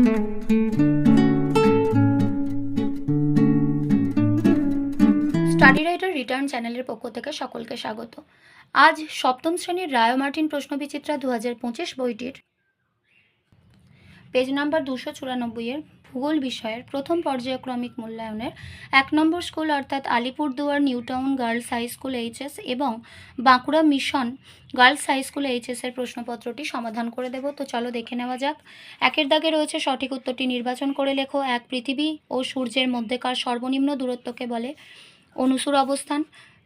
Study writer return চ্যানেলের পক্ষ থেকে সকলকে স্বাগত। আজ সপ্তম শ্রেণীর রায় ও মার্টিন প্রশ্নবিচিত্রা 2025 বইটির পেজ নাম্বার 294 এর ভূগোল বিষয়ের প্রথম পর্যায়ক্রমিক মূল্যায়নের 1 নম্বর স্কুল অর্থাৎ Alipurduar Newtown girls high school HS এবং Bankura mission girls high school HS এর প্রশ্নপত্রটি সমাধান করে দেব। তো চলো দেখে নেওয়া যাক। একের দাগে রয়েছে সঠিক উত্তরটি নির্বাচন করে লেখো। 1 পৃথিবী ও সূর্যের মধ্যেকার সর্বনিম্ন দূরত্বকে বলে অনুসুর অবস্থান।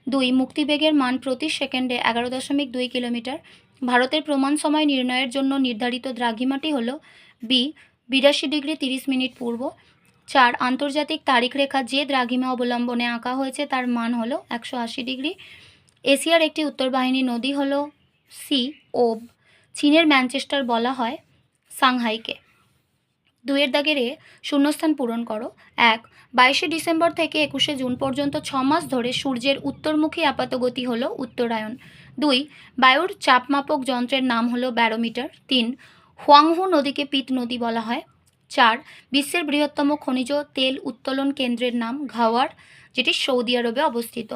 2 মুক্তিবেগের মান প্রতি সেকেন্ডে 11.2 কিলোমিটার। ভারতের প্রমাণ সময় নির্ণয়ের জন্য নির্ধারিত দ্রাঘিমাটি হল বি 82 ডিগ্রি 30 মিনিট পূর্ব। 4 আন্তর্জাতিক তারিখ রেখা যে দ্রাঘিমা অবলম্বনে আঁকা হয়েছে তার মান হল 180 ডিগ্রি। এশিয়ার একটি উত্তরবাহিনী নদী হল সি ওব। চীনের ম্যানচেস্টার বলা হয় সাংহাইকে। 2 দাগের এ শূন্যস্থান পূরণ করো। 1 22 ডিসেম্বর থেকে 21 জুন পর্যন্ত 6 মাস ধরে সূর্যের উত্তরমুখী আপাতগতি হল উত্তরায়ণ। 2 বায়ুর চাপমাপক যন্ত্রের নাম হল ব্যারোমিটার। 3 হুয়াংহো নদীকে পিত নদী বলা হয়। 4 বিশ্বের বৃহত্তম খনিজ তেল উত্তোলন কেন্দ্রের নাম ঘাওয়ার, যেটি সৌদি আরবে অবস্থিত।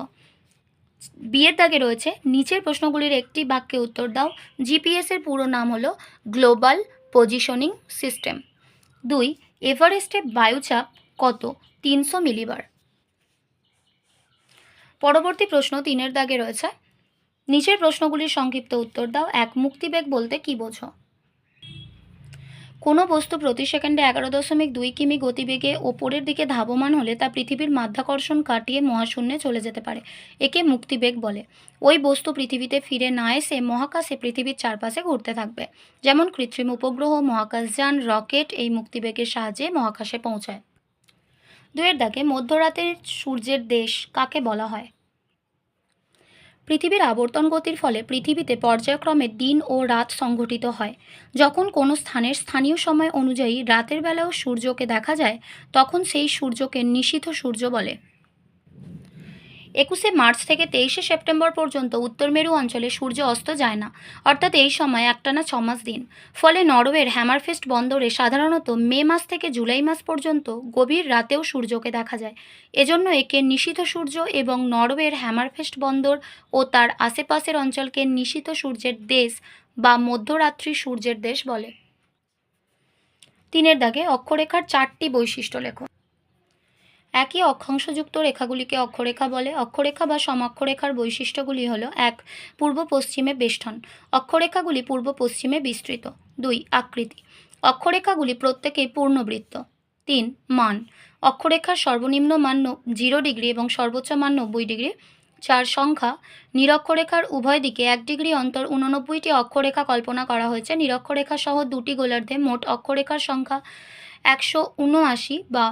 বিয়ের দাগে রয়েছে নিচের প্রশ্নগুলির একটি বাক্যে উত্তর দাও। জিপিএস এর পুরো নাম হলো গ্লোবাল পজিশনিং সিস্টেম। 2 এভারেস্টে বায়ুচাপ কত? 300 মিলিবার। পরবর্তী প্রশ্ন 3 দাগে রয়েছে নিচের প্রশ্নগুলির সংক্ষিপ্ত উত্তর দাও। 1 মুক্তিবেগ বলতে কি বোঝো? কোনো বস্তু প্রতি সেকেন্ডে 11.2 কিমি গতিবেগে ওপরের দিকে ধাবমান হলে তা পৃথিবীর মাধ্যাকর্ষণ কাটিয়ে মহাশূন্যে চলে যেতে পারে, একে মুক্তিবেগ বলে। ওই বস্তু পৃথিবীতে ফিরে না এসে মহাকাশে পৃথিবীর চারপাশে ঘুরতে থাকবে। যেমন কৃত্রিম উপগ্রহ, মহাকাশযান, রকেট এই মুক্তিবেগের সাহায্যে মহাকাশে পৌঁছায়। 2 দাগে মধ্যরাতের সূর্যের দেশ কাকে বলা হয়? পৃথিবীর আবর্তন গতির ফলে পৃথিবীতে পর্যায়ক্রমে দিন ও রাত সংঘটিত হয়। যখন কোনো স্থানের স্থানীয় সময় অনুযায়ী রাতের বেলাও সূর্যকে দেখা যায় তখন সেই সূর্যকে নিশীথ সূর্য বলে। 21 মার্চ থেকে 23 সেপ্টেম্বর পর্যন্ত উত্তর মেরু অঞ্চলে সূর্য অস্ত যায় না, অর্থাৎ এই সময় একটানা 6 মাস দিন। ফলে নরওয়ের হ্যামারফেস্ট বন্দরে সাধারণত মে মাস থেকে জুলাই মাস পর্যন্ত গভীর রাতেও সূর্যকে দেখা যায়। এজন্য একে নিশীথ সূর্য এবং নরওয়ের হ্যামারফেস্ট বন্দর ও তার আশেপাশের অঞ্চলকে নিশীথ সূর্যের দেশ বা মধ্যরাত্রি সূর্যের দেশ বলে। 3 দাগে অক্ষরেখার 4টি বৈশিষ্ট্য লেখো। একই অক্ষাংশযুক্ত রেখাগুলিকে অক্ষরেখা বলে। অক্ষরেখা বা সমঅক্ষরেখার বৈশিষ্ট্যগুলি হল: 1 পূর্ব পশ্চিমে বেষ্টন, অক্ষরেখাগুলি পূর্ব পশ্চিমে বিস্তৃত। 2 আকৃতি, অক্ষরেখাগুলি প্রত্যেকেই পূর্ণবৃত্ত। 3 মান, অক্ষরেখার সর্বনিম্ন মান 0 ডিগ্রি এবং সর্বোচ্চ মান 90 ডিগ্রি। 4 সংখ্যা, নিরক্ষরেখার উভয় দিকে 1 ডিগ্রি অন্তর 89টি অক্ষরেখা কল্পনা করা হয়েছে। নিরক্ষরেখা সহ দুটি গোলার্ধে মোট অক্ষরেখার সংখ্যা 179 বা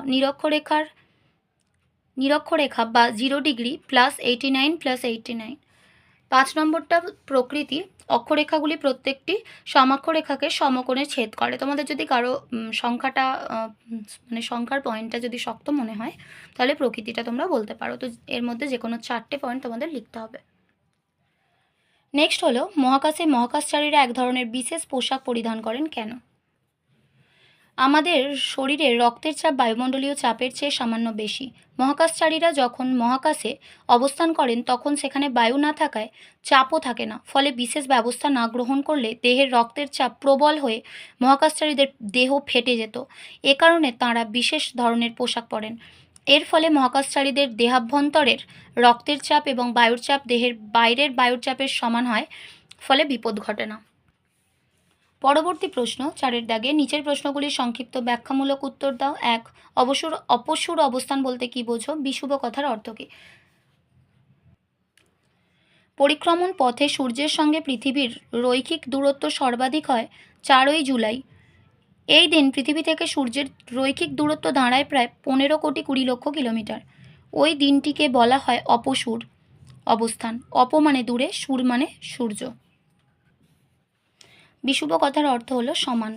নিরক্ষরেখা বা 0 ডিগ্রি প্লাস 89 প্লাস 89। 5 নম্বরটা প্রকৃতি, অক্ষরেখাগুলি প্রত্যেকটি সমঅক্ষরেখাকে সমকোণে ছেদ করে। তোমাদের যদি কারো সংখ্যাটা মানে সংখ্যার পয়েন্টটা যদি শক্ত মনে হয় তাহলে প্রকৃতিটা তোমরা বলতে পারো। তো এর মধ্যে যে কোনো 4টে পয়েন্ট তোমাদের লিখতে হবে। নেক্সট হলো মহাকাশে মহাকাশচারীরা এক ধরনের বিশেষ পোশাক পরিধান করেন কেন? আমাদের শরীরের রক্তের চাপ বায়ুমণ্ডলীয় চাপের চেয়ে সামান্য বেশি। মহাকাশচারীরা যখন মহাকাশে অবস্থান করেন তখন সেখানে বায়ু না থাকায় চাপও থাকে না। ফলে বিশেষ ব্যবস্থা না গ্রহণ করলে দেহের রক্তের চাপ প্রবল হয়ে মহাকাশচারীদের দেহ ফেটে যেত। এ কারণে তাঁরা বিশেষ ধরনের পোশাক পরেন। এর ফলে মহাকাশচারীদের দেহাভ্যন্তরের রক্তের চাপ এবং বায়ুর চাপ দেহের বাইরের বায়ুর চাপের সমান হয়, ফলে বিপদ ঘটে না। পরবর্তী প্রশ্ন 4 দাগে নিচের প্রশ্নগুলির সংক্ষিপ্ত ব্যাখ্যামূলক উত্তর দাও। 1 অপসূর অবস্থান বলতে কি বোঝো? বিষুব কথার অর্থ কী? পরিক্রমণ পথে সূর্যের সঙ্গে পৃথিবীর রৈখিক দূরত্ব সর্বাধিক হয় 4 জুলাই। এই দিন পৃথিবী থেকে সূর্যের রৈখিক দূরত্ব দাঁড়ায় প্রায় 15 কোটি 20 লক্ষ কিলোমিটার। ওই দিনটিকে বলা হয় অপসূর অবস্থান। অপ মানে দূরে, সুর মানে সূর্য। বিষুব কথার অর্থ হলো সমান।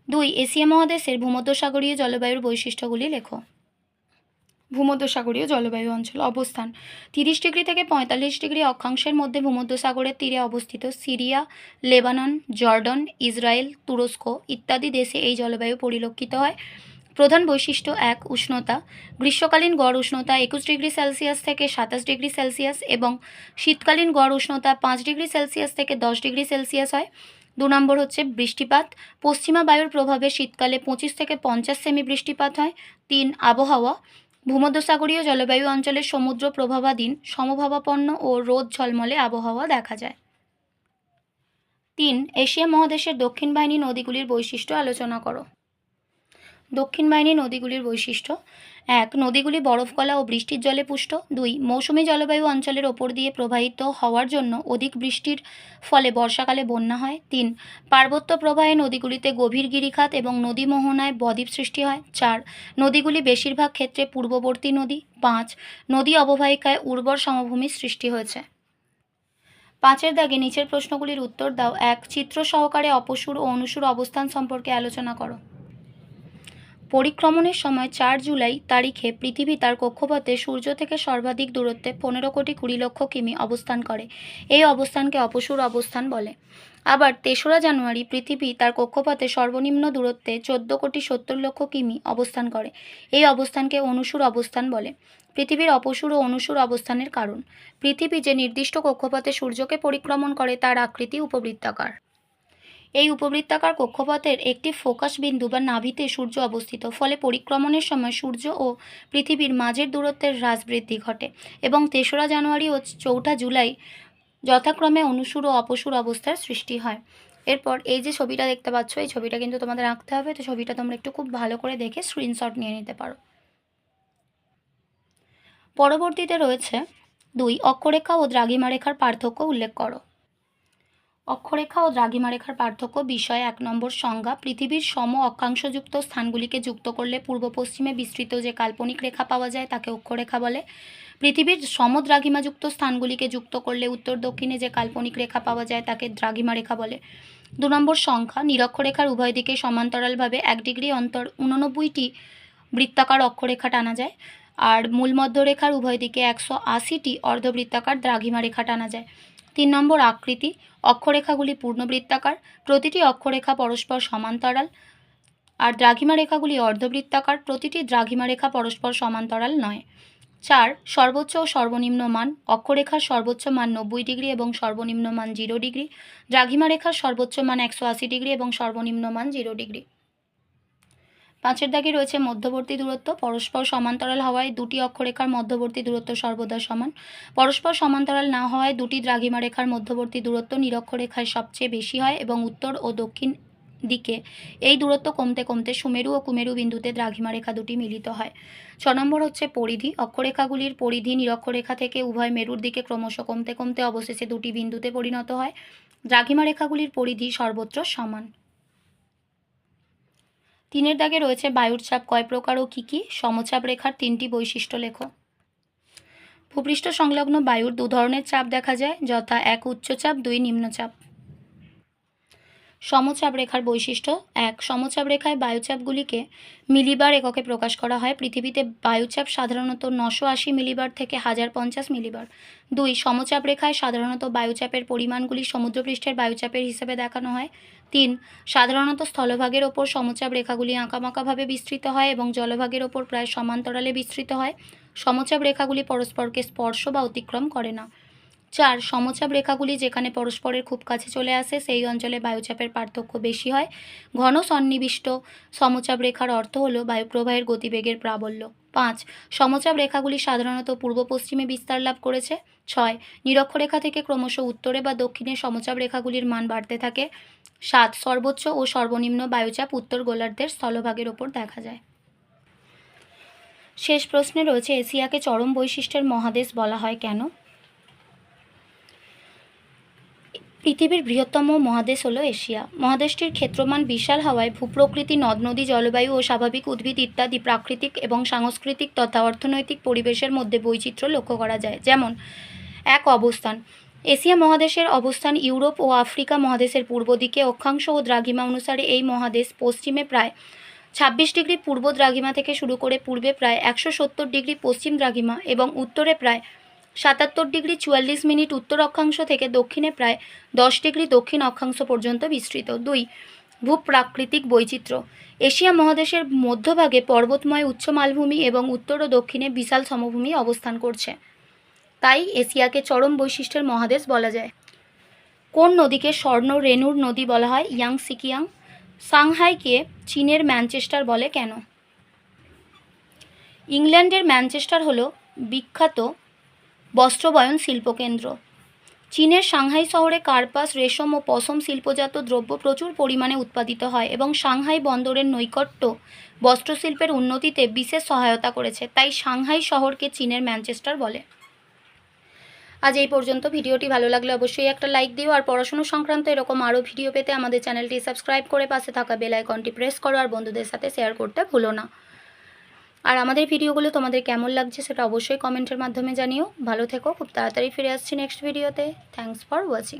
2 এশিয়া মহাদেশের ভূমধ্যসাগরীয় জলবায়ুর বৈশিষ্ট্যগুলি লেখো। ভূমধ্যসাগরীয় জলবায়ু অঞ্চল। অবস্থান 30 ডিগ্রি থেকে 45 ডিগ্রি অক্ষাংশের মধ্যে ভূমধ্যসাগরের তীরে অবস্থিত। সিরিয়া, লেবানন, জর্ডন, ইসরায়েল, তুরস্ক ইত্যাদি দেশে এই জলবায়ু পরিলক্ষিত হয়। প্রধান বৈশিষ্ট্য: 1. উষ্ণতা। গ্রীষ্মকালীন গড় উষ্ণতা 21 ডিগ্রি সেলসিয়াস থেকে 27 ডিগ্রি সেলসিয়াস এবং শীতকালীন গড় উষ্ণতা 5 ডিগ্রি সেলসিয়াস থেকে 10 ডিগ্রি সেলসিয়াস হয়। 2 নম্বর হচ্ছে বৃষ্টিপাত। পশ্চিমা বায়ুর প্রভাবে শীতকালে 25 থেকে 50 সেমি বৃষ্টিপাত হয়। 3. আবহাওয়া। ভূমধ্যসাগরীয় জলবায়ু অঞ্চলের সমুদ্র প্রভাবাধীন সমভাবাপন্ন ও রোদ ঝলমলে আবহাওয়া দেখা যায়। 3. এশিয়া মহাদেশের দক্ষিণ বাহিনী নদীগুলির বৈশিষ্ট্য আলোচনা করো। দক্ষিণ বাহিনী নদীগুলির বৈশিষ্ট্য: 1. নদীগুলি বরফগলা ও বৃষ্টির জলে পুষ্ট। 2. মৌসুমী জলবায়ু অঞ্চলের ওপর দিয়ে প্রবাহিত হওয়ার জন্য অধিক বৃষ্টির ফলে বর্ষাকালে বন্যা হয়। 3. পার্বত্য প্রবাহে নদীগুলিতে গভীর গিরিখাত এবং নদী মোহনায় বদ্বীপ সৃষ্টি হয়। 4. নদীগুলি বেশিরভাগ ক্ষেত্রে পূর্ববর্তী নদী। 5. নদী অববাহিকায় উর্বর সমভূমির সৃষ্টি হয়েছে। 5-এর দাগে নিচের প্রশ্নগুলির উত্তর দাও। 1. চিত্র সহকারে অপসূর ও অনুসূর অবস্থান সম্পর্কে আলোচনা করো। পরিক্রমণের সময় 4 জুলাই তারিখে পৃথিবী তার কক্ষপথে সূর্য থেকে সর্বাধিক দূরত্বে 15,20,00,000 কিমি অবস্থান করে। এই অবস্থানকে অপসূর অবস্থান বলে। আবার 3রা জানুয়ারি পৃথিবী তার কক্ষপথে সর্বনিম্ন দূরত্বে 14,70,00,000 কিমি অবস্থান করে। এই অবস্থানকে অনুসূর অবস্থান বলে। পৃথিবীর অপসূর ও অনুসূর অবস্থানের কারণ: পৃথিবী যে নির্দিষ্ট কক্ষপথে সূর্যকে পরিক্রমণ করে তার আকৃতি উপবৃত্তাকার। এই উপবৃত্তাকার কক্ষপথের একটি ফোকাস বিন্দু বা নাভিতে সূর্য অবস্থিত, ফলে পরিক্রমণের সময় সূর্য ও পৃথিবীর মাঝের দূরত্বের হ্রাস বৃদ্ধি ঘটে এবং 3রা জানুয়ারি ও 4ঠা জুলাই যথাক্রমে অনুসূর ও অপসূর অবস্থার সৃষ্টি হয়। এরপর এই যে ছবিটা দেখতে পাচ্ছ, এই ছবিটা কিন্তু তোমাদের আঁকতে হবে, তো ছবিটা তোমরা একটু খুব ভালো করে দেখে স্ক্রিনশট নিয়ে নিতে পারো। পরবর্তীতে রয়েছে 2. অক্ষরেখা ও দ্রাঘিমা রেখার পার্থক্য উল্লেখ করো। অক্ষরেখা ও দ্রাঘিমা রেখার পার্থক্য বিষয়ে 1 নম্বর সংজ্ঞা: পৃথিবীর সম অক্ষাংশযুক্ত স্থানগুলিকে যুক্ত করলে পূর্ব পশ্চিমে বিস্তৃত যে কাল্পনিক রেখা পাওয়া যায় তাকে অক্ষরেখা বলে। পৃথিবীর সম দ্রাঘিমাযুক্ত স্থানগুলিকে যুক্ত করলে উত্তর দক্ষিণে যে কাল্পনিক রেখা পাওয়া যায় তাকে দ্রাঘিমা রেখা বলে। 2 নম্বর সংখ্যা: নিরক্ষরেখার উভয় দিকে সমান্তরালভাবে 1 ডিগ্রি অন্তর 89টি বৃত্তাকার অক্ষরেখা টানা যায়, আর মূল মধ্যরেখার উভয় দিকে 180টি অর্ধবৃত্তাকার দ্রাঘিমা রেখা টানা যায়। 3 নম্বর আকৃতি: অক্ষরেখাগুলি পূর্ণবৃত্তাকার, প্রতিটি অক্ষরেখা পরস্পর সমান্তরাল, আর দ্রাঘিমা রেখাগুলি অর্ধবৃত্তাকার, প্রতিটি দ্রাঘিমা রেখা পরস্পর সমান্তরাল নয়। 4. সর্বোচ্চ ও সর্বনিম্ন মান: অক্ষরেখার সর্বোচ্চ মান 90 ডিগ্রি এবং সর্বনিম্ন মান 0 ডিগ্রি। দ্রাঘিমা রেখার সর্বোচ্চ মান 180 ডিগ্রি এবং সর্বনিম্ন মান 0 ডিগ্রি। 5-এর দাগে রয়েছে মধ্যবর্তী দূরত্ব। পরস্পর সমান্তরাল হওয়ায় দুটি অক্ষরেখার মধ্যবর্তী দূরত্ব সর্বদা সমান। পরস্পর সমান্তরাল না হওয়ায় দুটি দ্রাঘিমা রেখার মধ্যবর্তী দূরত্ব নিরক্ষরেখায় সবচেয়ে বেশি হয় এবং উত্তর ও দক্ষিণ দিকে এই দূরত্ব কমতে কমতে সুমেরু ও কুমেরু বিন্দুতে দ্রাঘিমা রেখা দুটি মিলিত হয়। 6 নম্বর হচ্ছে পরিধি: অক্ষরেখাগুলির পরিধি নিরক্ষরেখা থেকে উভয় মেরুর দিকে ক্রমশ কমতে কমতে অবশেষে দুটি বিন্দুতে পরিণত হয়। দ্রাঘিমা রেখাগুলির পরিধি সর্বত্র সমান। 3-এর দাগে রয়েছে বায়ুর চাপ কয় প্রকার ও কী কী? সমচাপ রেখার 3টি বৈশিষ্ট্য লেখো। ভূপৃষ্ঠ সংলগ্ন বায়ুর 2 ধরনের চাপ দেখা যায়, যথা 1 উচ্চচাপ, 2 নিম্নচাপ। সমচাপ রেখার বৈশিষ্ট্য: 1. সমচাপ রেখায় বায়ুচাপগুলিকে মিলিবার এককে প্রকাশ করা হয়। পৃথিবীতে বায়ুচাপ সাধারণত 980 মিলিবার থেকে 1050 মিলিবার। 2. সমচাপ রেখায় সাধারণত বায়ুচাপের পরিমাণগুলি সমুদ্রপৃষ্ঠের বায়ুচাপের হিসেবে দেখানো হয়। 3. সাধারণত স্থলভাগের ওপর সমচাপ রেখাগুলি আঁকাবাঁকাভাবে বিস্তৃত হয় এবং জলভাগের ওপর প্রায় সমান্তরালে বিস্তৃত হয়। সমচাপ রেখাগুলি পরস্পরকে স্পর্শ বা অতিক্রম করে না। 4. সমচাপ রেখাগুলি যেখানে পরস্পরের খুব কাছে চলে আসে সেই অঞ্চলে বায়ুচাপের পার্থক্য বেশি হয়। ঘন সন্নিবিষ্ট সমচাপ রেখার অর্থ হল বায়ুপ্রবাহের গতিবেগের প্রাবল্য। 5. সমচাপ রেখাগুলি সাধারণত পূর্ব পশ্চিমে বিস্তার লাভ করেছে। 6. নিরক্ষরেখা থেকে ক্রমশ উত্তরে বা দক্ষিণে সমচাপ রেখাগুলির মান বাড়তে থাকে। 7. সর্বোচ্চ ও সর্বনিম্ন বায়ুচাপ উত্তর গোলার্ধের স্থলভাগের ওপর দেখা যায়। শেষ প্রশ্নে রয়েছে এশিয়াকে চরম বৈশিষ্ট্যের মহাদেশ বলা হয় কেন? পৃথিবীর বৃহত্তম মহাদেশ হলো এশিয়া। মহাদেশটির ক্ষেত্রমান বিশাল হওয়ায় ভূপ্রকৃতি, নদ নদী, জলবায়ু ও স্বাভাবিক উদ্ভিদ ইত্যাদি প্রাকৃতিক এবং সাংস্কৃতিক তথা অর্থনৈতিক পরিবেশের মধ্যে বৈচিত্র্য লক্ষ্য করা যায়। যেমন: 1. অবস্থান: এশিয়া মহাদেশের অবস্থান ইউরোপ ও আফ্রিকা মহাদেশের পূর্ব দিকে। অক্ষাংশ ও দ্রাঘিমা অনুসারে এই মহাদেশ পশ্চিমে প্রায় 26 ডিগ্রি পূর্ব দ্রাঘিমা থেকে শুরু করে পূর্বে প্রায় 170 ডিগ্রি পশ্চিম দ্রাঘিমা এবং উত্তরে প্রায় 77 ডিগ্রি 44 মিনিট উত্তর অক্ষাংশ থেকে দক্ষিণে প্রায় 10 ডিগ্রি দক্ষিণ অক্ষাংশ পর্যন্ত বিস্তৃত। 2. ভূপ্রাকৃতিক বৈচিত্র্য। এশিয়া মহাদেশের মধ্যভাগে পর্বতময় উচ্চ মালভূমি এবং উত্তর ও দক্ষিণে বিশাল সমভূমি অবস্থান করছে, তাই এশিয়াকে চরম বৈশিষ্ট্যের মহাদেশ বলা যায়। কোন নদীকে স্বর্ণ রেণুর নদী বলা হয়? ইয়াংসিকিয়াং। সাংহাইকে চীনের ম্যানচেস্টার বলে কেন? ইংল্যান্ডের ম্যানচেস্টার হল বিখ্যাত বস্ত্রবয়ন শিল্পকেন্দ্র। চীনের সাংহাই শহরে কার্পাস, রেশম ও পশম শিল্পজাত দ্রব্য প্রচুর পরিমাণে উৎপাদিত হয় এবং সাংহাই বন্দরের নৈকট্য বস্ত্রশিল্পের উন্নতিতে বিশেষ সহায়তা করেছে, তাই সাংহাই শহরকে চীনের ম্যানচেস্টার বলে। আজ এই পর্যন্ত। ভিডিওটি ভালো লাগলে অবশ্যই একটা লাইক দিও, আর পড়াশোনা সংক্রান্ত এরকম আরও ভিডিও পেতে আমাদের চ্যানেলটি সাবস্ক্রাইব করে পাশে থাকা বেল আইকনটি প্রেস করো, আর বন্ধুদের সাথে শেয়ার করতে ভুলো না। আর আমাদের ভিডিওগুলো তোমাদের কেমন লাগছে সেটা অবশ্যই কমেন্টের মাধ্যমে জানিও। ভালো থেকো, খুব তাড়াতাড়ি ফিরে আসছি নেক্সট ভিডিওতে। Thanks for watching.